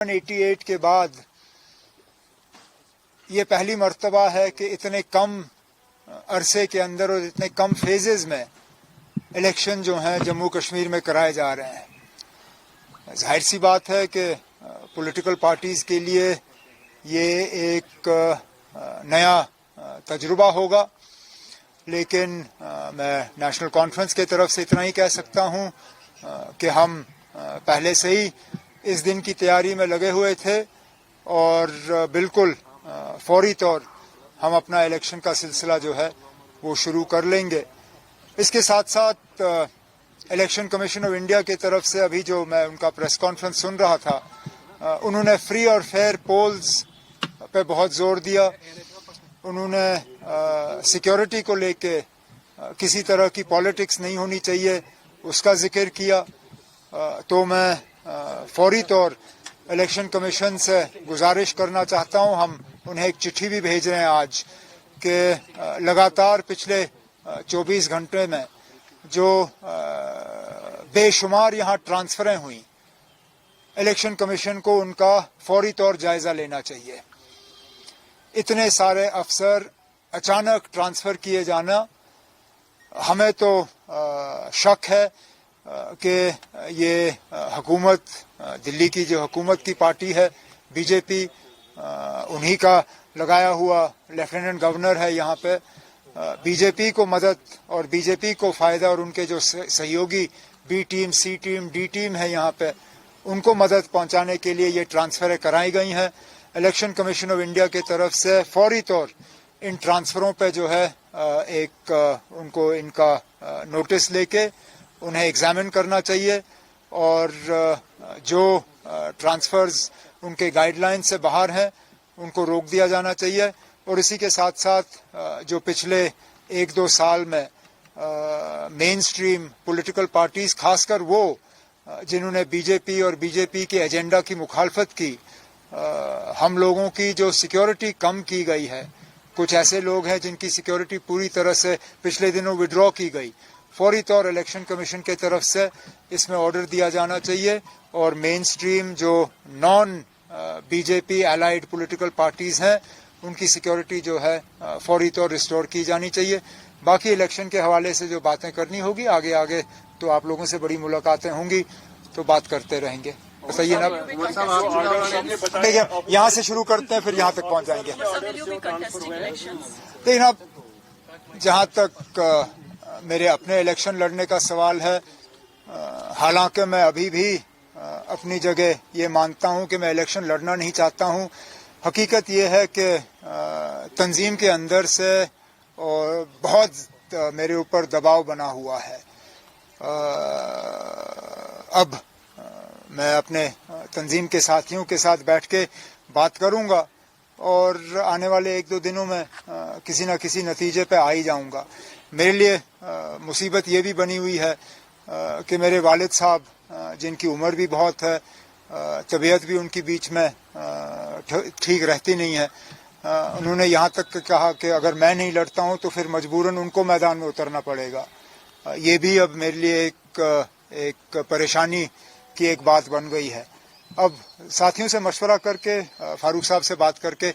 1988 के बाद ये पहली मर्तबा है कि इतने कम अरसे के अंदर और इतने कम फेजेस में इलेक्शन जो हैं जम्मू कश्मीर में कराए जा रहे हैं। जाहिर सी बात है कि पॉलिटिकल पार्टीज़ के लिए ये एक नया तजुर्बा होगा, लेकिन मैं नेशनल कॉन्फ्रेंस की तरफ से इतना ही कह सकता हूं कि हम पहले से ही इस दिन की तैयारी में लगे हुए थे और बिल्कुल फौरी तौर हम अपना इलेक्शन का सिलसिला जो है वो शुरू कर लेंगे। इसके साथ साथ इलेक्शन कमीशन ऑफ इंडिया की तरफ से अभी जो मैं उनका प्रेस कॉन्फ्रेंस सुन रहा था, उन्होंने फ्री और फेयर पोल्स पे बहुत जोर दिया। उन्होंने सिक्योरिटी को लेके किसी तरह की पॉलिटिक्स नहीं होनी चाहिए उसका जिक्र किया। तो मैं फौरी तौर इलेक्शन कमीशन से गुजारिश करना चाहता हूं, हम उन्हें एक चिट्ठी भी भेज रहे हैं आज कि लगातार पिछले 24 घंटे में जो बेशुमार यहां ट्रांसफरें हुई, इलेक्शन कमीशन को उनका फौरी तौर जायजा लेना चाहिए। इतने सारे अफसर अचानक ट्रांसफर किए जाना, हमें तो शक है कि ये हुकूमत, दिल्ली की जो हुकूमत की पार्टी है बीजेपी, उन्हीं का लगाया हुआ लेफ्टिनेंट गवर्नर है यहाँ पे। बीजेपी को मदद और बीजेपी को फायदा और उनके जो सहयोगी बी टीम, सी टीम, डी टीम है यहाँ पे, उनको मदद पहुंचाने के लिए ये ट्रांसफरें कराई गई हैं। इलेक्शन कमीशन ऑफ इंडिया की तरफ से फौरी तौर इन ट्रांसफरों पे जो है उनको इनका नोटिस लेके उन्हें एग्जामिन करना चाहिए और जो ट्रांसफर्स उनके गाइडलाइन से बाहर हैं उनको रोक दिया जाना चाहिए। और इसी के साथ साथ जो पिछले 1-2 साल में मेन स्ट्रीम पॉलिटिकल पार्टीज, खासकर वो जिन्होंने बीजेपी और बीजेपी के एजेंडा की मुखालफत की, हम लोगों की जो सिक्योरिटी कम की गई है, कुछ ऐसे लोग हैं जिनकी सिक्योरिटी पूरी तरह से पिछले दिनों विड्रॉ की गई, फौरी तौर इलेक्शन कमीशन के तरफ से इसमें ऑर्डर दिया जाना चाहिए और मेन स्ट्रीम जो non BJP allied political parties हैं उनकी सिक्योरिटी जो है फौरी तौर रिस्टोर की जानी चाहिए। बाकी इलेक्शन के हवाले से जो बातें करनी होगी आगे आगे तो आप लोगों से बड़ी मुलाकातें होंगी तो बात करते रहेंगे। बताइए ना, देखिए यहाँ से शुरू करते हैं फिर यहाँ तक पहुँच जाएंगे। देखिए ना, जहाँ तक मेरे अपने इलेक्शन लड़ने का सवाल है, हालांकि मैं अभी भी अपनी जगह ये मानता हूं कि मैं इलेक्शन लड़ना नहीं चाहता हूं। हकीकत ये है कि तंजीम के अंदर से और बहुत मेरे ऊपर दबाव बना हुआ है। अब मैं अपने तंजीम के साथियों के साथ बैठ के बात करूंगा और आने वाले 1-2 दिनों में किसी न किसी नतीजे पे आ ही जाऊंगा। मेरे लिए मुसीबत ये भी बनी हुई है कि मेरे वालिद साहब, जिनकी उम्र भी बहुत है, तबीयत भी उनकी बीच में ठीक रहती नहीं है, उन्होंने यहाँ तक कहा कि अगर मैं नहीं लड़ता हूँ तो फिर मजबूरन उनको मैदान में उतरना पड़ेगा। ये भी अब मेरे लिए एक परेशानी की एक बात बन गई है। अब साथियों से मशवरा करके, फारूक साहब से बात करके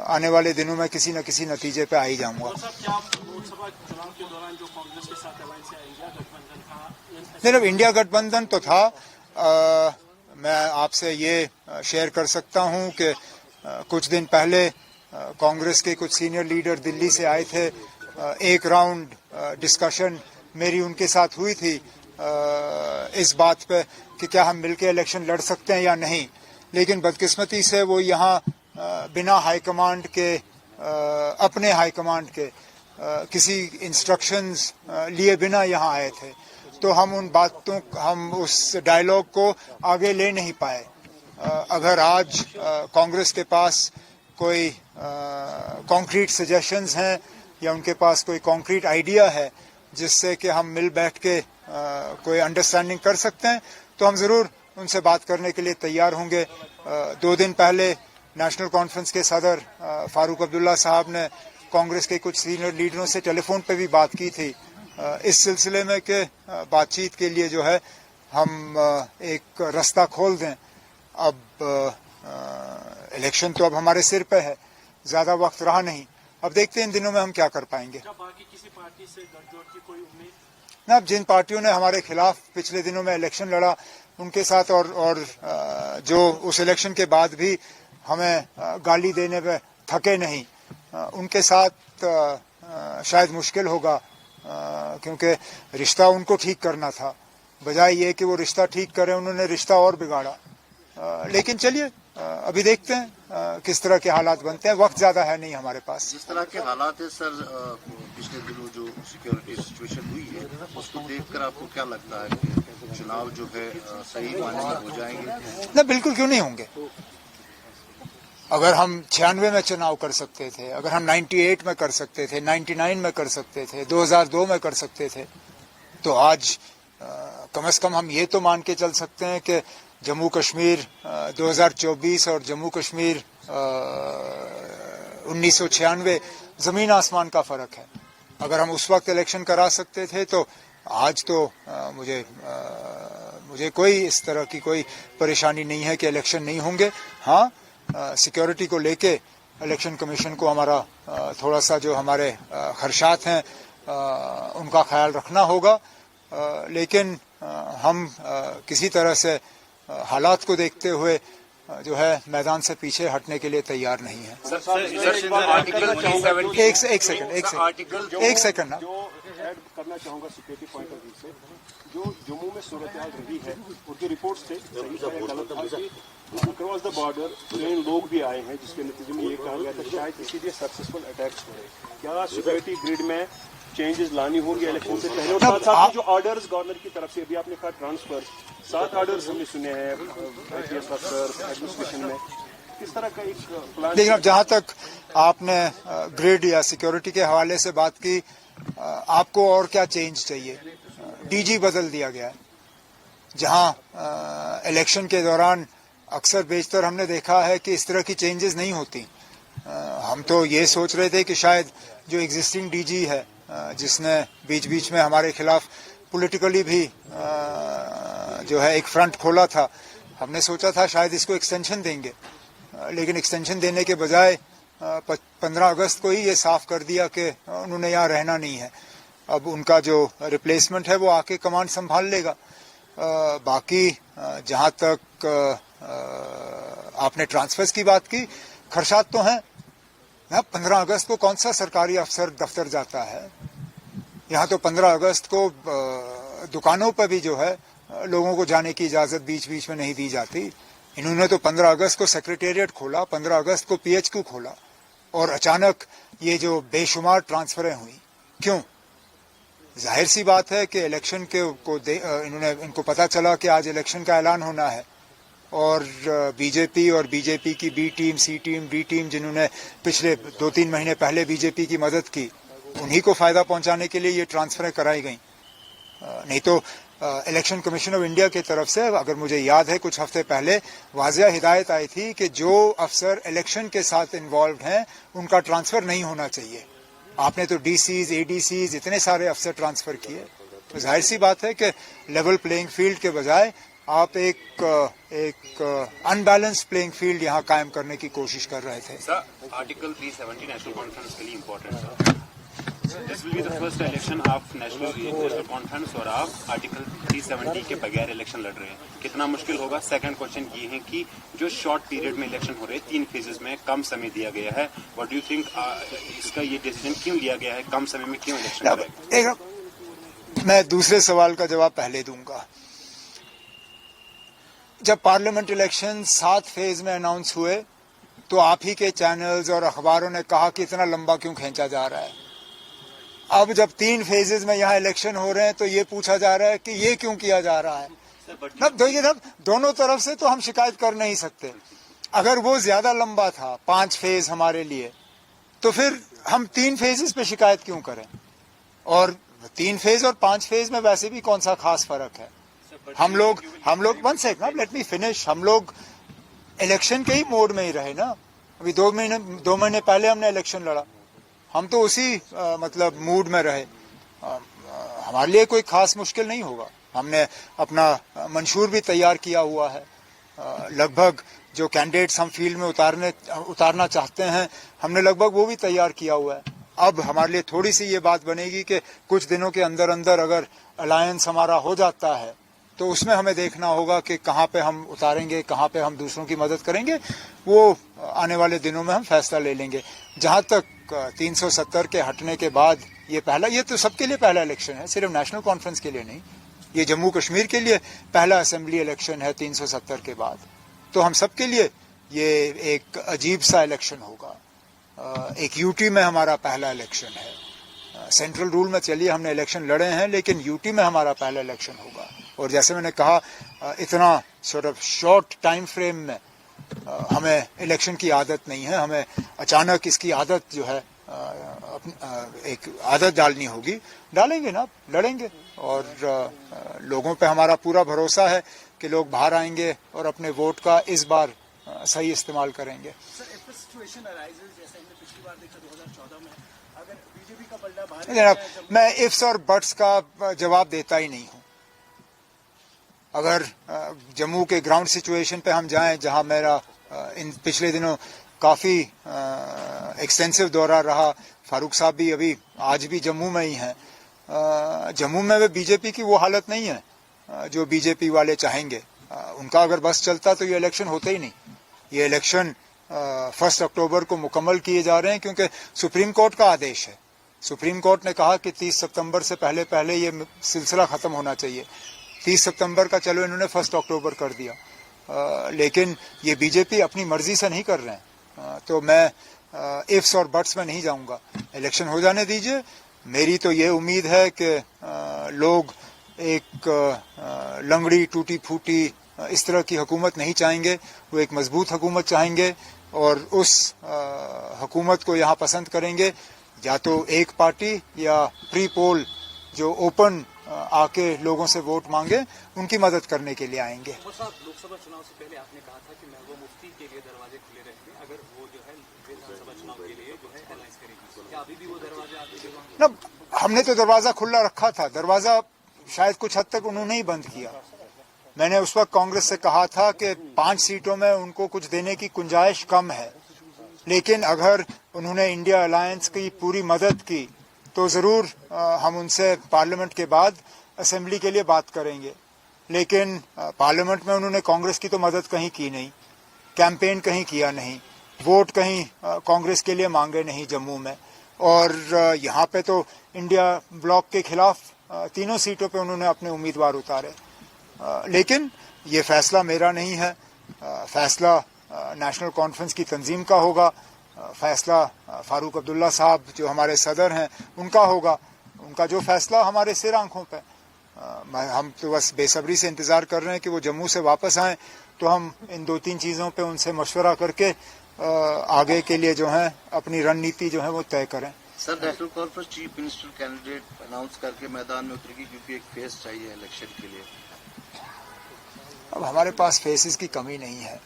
आने वाले दिनों में किसी न किसी नतीजे पे आ ही जाऊंगा। नहीं, इंडिया गठबंधन तो था। मैं आपसे ये शेयर कर सकता हूं कि कुछ दिन पहले कांग्रेस के कुछ सीनियर लीडर दिल्ली से आए थे। एक राउंड डिस्कशन मेरी उनके साथ हुई थी इस बात पे कि क्या हम मिलकर इलेक्शन लड़ सकते हैं या नहीं, लेकिन बदकिस्मती से वो यहाँ बिना हाईकमांड के, अपने हाईकमांड के किसी इंस्ट्रक्शंस लिए बिना यहाँ आए थे, तो हम उस डायलॉग को आगे ले नहीं पाए। अगर आज कांग्रेस के पास कोई कॉन्क्रीट सजेशंस हैं या उनके पास कोई कॉन्क्रीट आइडिया है जिससे कि हम मिल बैठ के कोई अंडरस्टैंडिंग कर सकते हैं, तो हम ज़रूर उनसे बात करने के लिए तैयार होंगे। 2 दिन पहले नेशनल कॉन्फ्रेंस के सदर फारूक अब्दुल्ला साहब ने कांग्रेस के कुछ सीनियर लीडरों से टेलीफोन पे भी बात की थी इस सिलसिले में कि बातचीत के लिए जो है हम एक रास्ता खोल दें अब इलेक्शन तो अब हमारे सिर पे है, ज्यादा वक्त रहा नहीं, अब देखते हैं इन दिनों में हम क्या कर पाएंगे। बाकी किसी पार्टी से गठजोड़ की कोई उम्मीद ना, जिन पार्टियों ने हमारे खिलाफ पिछले दिनों में इलेक्शन लड़ा उनके साथ और जो उस इलेक्शन के बाद भी हमें गाली देने पे थके नहीं, उनके साथ शायद मुश्किल होगा, क्योंकि रिश्ता उनको ठीक करना था, बजाय ये कि वो रिश्ता ठीक करें उन्होंने रिश्ता और बिगाड़ा। लेकिन चलिए अभी देखते हैं किस तरह के हालात बनते हैं, वक्त ज्यादा है नहीं हमारे पास। जिस तरह के हालात है सर, पिछले दिनों जो सिक्योरिटी सिचुएशन हुई है उसको देखकर आपको क्या लगता है कि चुनाव जो है सही मायने में हो जाएंगे? ना, बिल्कुल क्यों नहीं होंगे। अगर हम 96 में चुनाव कर सकते थे, अगर हम 98 में कर सकते थे, 99 में कर सकते थे, 2002 में कर सकते थे, तो आज कम से कम हम ये तो मान के चल सकते हैं कि जम्मू कश्मीर 2024 और जम्मू कश्मीर 1996 जमीन आसमान का फर्क है। अगर हम उस वक्त इलेक्शन करा सकते थे तो आज तो मुझे कोई इस तरह की कोई परेशानी नहीं है कि इलेक्शन नहीं होंगे। हाँ, सिक्योरिटी को लेके इलेक्शन कमीशन को हमारा थोड़ा सा जो हमारे खदशात हैं उनका ख्याल रखना होगा, लेकिन हम किसी तरह से हालात को देखते हुए जो है मैदान से पीछे हटने के लिए तैयार नहीं है। एक सेकंड ना, जो ऐड करना चाहूंगा सिक्योरिटी पॉइंट ऑफ व्यू से, जो जम्मू में सूरत हाल रही है उनकी रिपोर्ट्स थे अक्रॉस द बॉर्डर ट्रेन लोग भी आए हैं, जिसके नतीजे में ये कहा गया था शायद इसीलिए सक्सेसफुल अटैक्स हो रहे। क्या सिक्योरिटी ग्रिड में चेंजेस लानी होंगी इलेक्शन से पहले? और साथ जो ऑर्डर्स गवर्नर की तरफ से, अभी आपने कहा ट्रांसफर, 7 ऑर्डर्स हमने सुने हैं एडमिनिस्ट्रेशन में, किस तरह का एक प्लान? लेकिन अब जहां तक आपने ग्रिड या सिक्योरिटी के हवाले से बात की, आपको और क्या चेंज चाहिए? डीजी बदल दिया गया है, जहां इलेक्शन के दौरान अक्सर बेशतर हमने देखा है कि इस तरह की चेंजेस नहीं होती। हम तो ये सोच रहे थे कि शायद जो एग्जिस्टिंग डीजी है, जिसने बीच बीच में हमारे खिलाफ पॉलिटिकली भी जो है एक फ्रंट खोला था, हमने सोचा था शायद इसको एक्सटेंशन देंगे, लेकिन एक्सटेंशन देने के बजाय 15 अगस्त को ही ये साफ कर दिया कि उन्होंने यहाँ रहना नहीं है। अब उनका जो रिप्लेसमेंट है वो आके कमांड संभाल लेगा। बाकी जहाँ तक आपने ट्रांसफर्स की बात की, खर्चात तो हैं। 15 अगस्त को कौन सा सरकारी अफसर दफ्तर जाता है? यहाँ तो 15 अगस्त को दुकानों पर भी जो है लोगों को जाने की इजाजत बीच बीच में नहीं दी जाती। इन्होंने तो 15 अगस्त को सेक्रेटेरिएट खोला, 15 अगस्त को पीएचक्यू खोला, और अचानक ये जो बेशुमार ट्रांसफरें हुई, क्यों? जाहिर सी बात है कि इलेक्शन के इनको पता चला कि आज इलेक्शन का ऐलान होना है, और बीजेपी और बीजेपी की बी टीम, सी टीम, डी टीम, जिन्होंने पिछले 2-3 महीने पहले बीजेपी की मदद की, उन्हीं को फायदा पहुंचाने के लिए ये ट्रांसफरें कराई गई। नहीं तो इलेक्शन कमीशन ऑफ इंडिया की तरफ से, अगर मुझे याद है, कुछ हफ्ते पहले वाज़िया हिदायत आई थी कि जो अफसर इलेक्शन के साथ इन्वॉल्व हैं उनका ट्रांसफर नहीं होना चाहिए। आपने तो डीसीज, एडीसीज, इतने सारे अफसर ट्रांसफर किए, तो जाहिर सी बात है कि लेवल प्लेइंग फील्ड के बजाय आप एक अनबैलेंस्ड प्लेइंग फील्ड यहाँ कायम करने की कोशिश कर रहे थे। सर, आर्टिकल 370 नेशनल कॉन्फ्रेंस के लिए इम्पोर्टेंट है। This will be the first election of national conference, और आप आर्टिकल 370 के बगैर इलेक्शन लड़ रहे हैं, कितना मुश्किल होगा? सेकंड क्वेश्चन ये है कि जो शॉर्ट पीरियड में इलेक्शन हो रहे हैं, 3 फेजेस में कम समय दिया गया है, व्हाट डू यू थिंक इसका ये डिसीजन क्यों लिया गया है? कम समय में क्यों इलेक्शन हो रहा है? मैं दूसरे सवाल का जवाब पहले दूंगा। जब पार्लियामेंट इलेक्शन 7 फेज में अनाउंस हुए तो आप ही के चैनल्स और अखबारों ने कहा कि इतना लंबा क्यों खींचा जा रहा है। अब जब 3 फेजेस में यहाँ इलेक्शन हो रहे हैं तो ये पूछा जा रहा है कि ये क्यों किया जा रहा है। अब दोनों तरफ से तो हम शिकायत कर नहीं सकते। अगर वो ज्यादा लंबा था 5 फेज हमारे लिए, तो फिर हम 3 फेजेस पे शिकायत क्यों करें? और 3 फेज और 5 फेज में वैसे भी कौन सा खास फर्क है? हम लोग 1 सेकंड, लेट मी फिनिश। हम लोग इलेक्शन के ही मोड में ही रहे ना। अभी 2 महीने पहले हमने इलेक्शन लड़ा, हम तो उसी मतलब मूड में रहे। हमारे लिए कोई खास मुश्किल नहीं होगा। हमने अपना मंशूर भी तैयार किया हुआ है, लगभग जो कैंडिडेट्स हम फील्ड में उतारना चाहते हैं, हमने लगभग वो भी तैयार किया हुआ है। अब हमारे लिए थोड़ी सी ये बात बनेगी कि कुछ दिनों के अंदर अंदर अगर अलायंस हमारा हो जाता है तो उसमें हमें देखना होगा कि कहाँ पे हम उतारेंगे, कहाँ पे हम दूसरों की मदद करेंगे। वो आने वाले दिनों में हम फैसला ले लेंगे। जहाँ तक 370 के हटने के बाद ये तो सबके लिए पहला इलेक्शन है, सिर्फ नेशनल कॉन्फ्रेंस के लिए नहीं, ये जम्मू कश्मीर के लिए पहला असेंबली इलेक्शन है 370 के बाद। तो हम सबके लिए ये एक अजीब सा इलेक्शन होगा। एक यूटी में हमारा पहला इलेक्शन है। सेंट्रल रूल में चलिए हमने इलेक्शन लड़े हैं, लेकिन यूटी में हमारा पहला इलेक्शन होगा। और जैसे मैंने कहा, इतना शॉर्ट टाइम फ्रेम में हमें इलेक्शन की आदत नहीं है। हमें अचानक इसकी आदत जो है एक आदत डालनी होगी। डालेंगे ना, लड़ेंगे। और लोगों पे हमारा पूरा भरोसा है कि लोग बाहर आएंगे और अपने वोट का इस बार सही इस्तेमाल करेंगे। जनाब, मैं इफ्स और बट्स का जवाब देता ही नहीं हूं। अगर जम्मू के ग्राउंड सिचुएशन पे हम जाएं, जहां मेरा इन पिछले दिनों काफी एक्सटेंसिव दौरा रहा, फारूक साहब भी अभी आज भी जम्मू में ही हैं। जम्मू में वे बीजेपी की वो हालत नहीं है जो बीजेपी वाले चाहेंगे। उनका अगर बस चलता तो ये इलेक्शन होते ही नहीं। ये इलेक्शन 1 अक्टूबर को मुकम्मल किए जा रहे हैं क्योंकि सुप्रीम कोर्ट का आदेश है। सुप्रीम कोर्ट ने कहा कि 30 सितंबर से पहले ये सिलसिला खत्म होना चाहिए। 30 सितंबर का चलो इन्होंने 1 अक्टूबर कर दिया, लेकिन ये बीजेपी अपनी मर्जी से नहीं कर रहे हैं। तो मैं इफ्स और बट्स में नहीं जाऊंगा। इलेक्शन हो जाने दीजिए। मेरी तो ये उम्मीद है कि लोग एक लंगड़ी टूटी फूटी इस तरह की हुकूमत नहीं चाहेंगे। वो एक मजबूत हुकूमत चाहेंगे और उस हुकूमत को यहाँ पसंद करेंगे, या तो एक पार्टी या प्री पोल जो ओपन आके लोगों से वोट मांगे, उनकी मदद करने के लिए आएंगे। लोकसभा चुनाव से पहले आपने कहा था कि महबूबा मुफ्ती के लिए दरवाजे खुले रहेंगे अगर वो जो है विधानसभा चुनाव के लिए जो है एलायंस करेगी। क्या अभी भी वो दरवाजे आपके ना, हमने तो दरवाजा खुला रखा था। दरवाजा शायद कुछ हद तक उन्होंने ही बंद किया। मैंने उस वक्त कांग्रेस से कहा था कि 5 सीटों में उनको कुछ देने की गुंजाइश कम है, लेकिन अगर उन्होंने इंडिया अलायंस की पूरी मदद की तो जरूर हम उनसे पार्लियामेंट के बाद असेंबली के लिए बात करेंगे। लेकिन पार्लियामेंट में उन्होंने कांग्रेस की तो मदद कहीं की नहीं, कैंपेन कहीं किया नहीं, वोट कहीं कांग्रेस के लिए मांगे नहीं जम्मू में। और यहाँ पे तो इंडिया ब्लॉक के खिलाफ 3 सीटों पे उन्होंने अपने उम्मीदवार उतारे। लेकिन ये फैसला मेरा नहीं है, फैसला नेशनल कॉन्फ्रेंस की तंजीम का होगा। फैसला फारूक अब्दुल्ला साहब जो हमारे सदर हैं उनका होगा। उनका जो फैसला हमारे सिर आंखों पे। हम तो बस बेसब्री से इंतजार कर रहे हैं कि वो जम्मू से वापस आएं तो हम इन 2-3 चीजों पे उनसे मशवरा करके आगे के लिए जो है अपनी रणनीति जो है वो तय करें। Sir, national conference chief minister candidate announce करके मैदान में उतरेगी क्योंकि एक फेस चाहिए इलेक्शन के लिए। अब हमारे पास फेसेस की कमी नहीं है।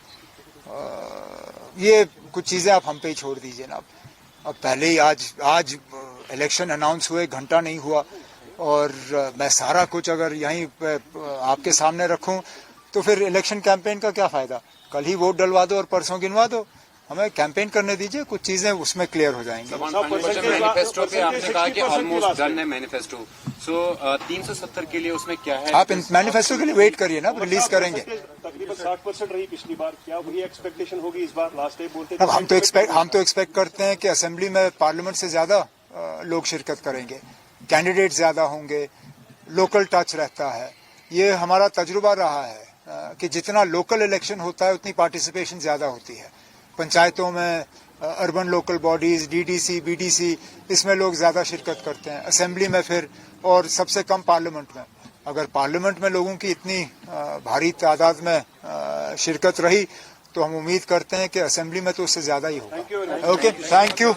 ये कुछ चीजें आप हम पे ही छोड़ दीजिए ना। अब पहले ही आज इलेक्शन अनाउंस हुए, घंटा नहीं हुआ, और मैं सारा कुछ अगर यहीं आपके सामने रखूं तो फिर इलेक्शन कैंपेन का क्या फायदा। कल ही वोट डलवा दो और परसों गिनवा दो। हमें कैंपेन करने दीजिए, कुछ चीजें उसमें क्लियर हो जाएंगी। मैनिफेस्टो पे आपने कहा कि ऑलमोस्ट डन है मैनिफेस्टो। सो 370 के लिए उसमें क्या है? आप मैनिफेस्टो के लिए वेट करिए ना, रिलीज करेंगे। तकरीबन 60% रही पिछली बार, क्या वही एक्सपेक्टेशन होगी इस बार? लास्ट टाइम बोलते अब हम तो एक्सपेक्ट करते हैं कि असेंबली में पार्लियामेंट से ज्यादा लोग शिरकत करेंगे, कैंडिडेट ज्यादा होंगे, लोकल टच रहता है। ये हमारा तजुर्बा रहा है कि जितना लोकल इलेक्शन होता है उतनी पार्टिसिपेशन ज्यादा होती है। पंचायतों में, urban local bodies, DDC, BDC, इसमें लोग ज्यादा शिरकत करते हैं। असेंबली में फिर, और सबसे कम पार्लियामेंट में। अगर पार्लियामेंट में लोगों की इतनी भारी तादाद में शिरकत रही तो हम उम्मीद करते हैं कि असेंबली में तो उससे ज्यादा ही होगा। Okay, thank you.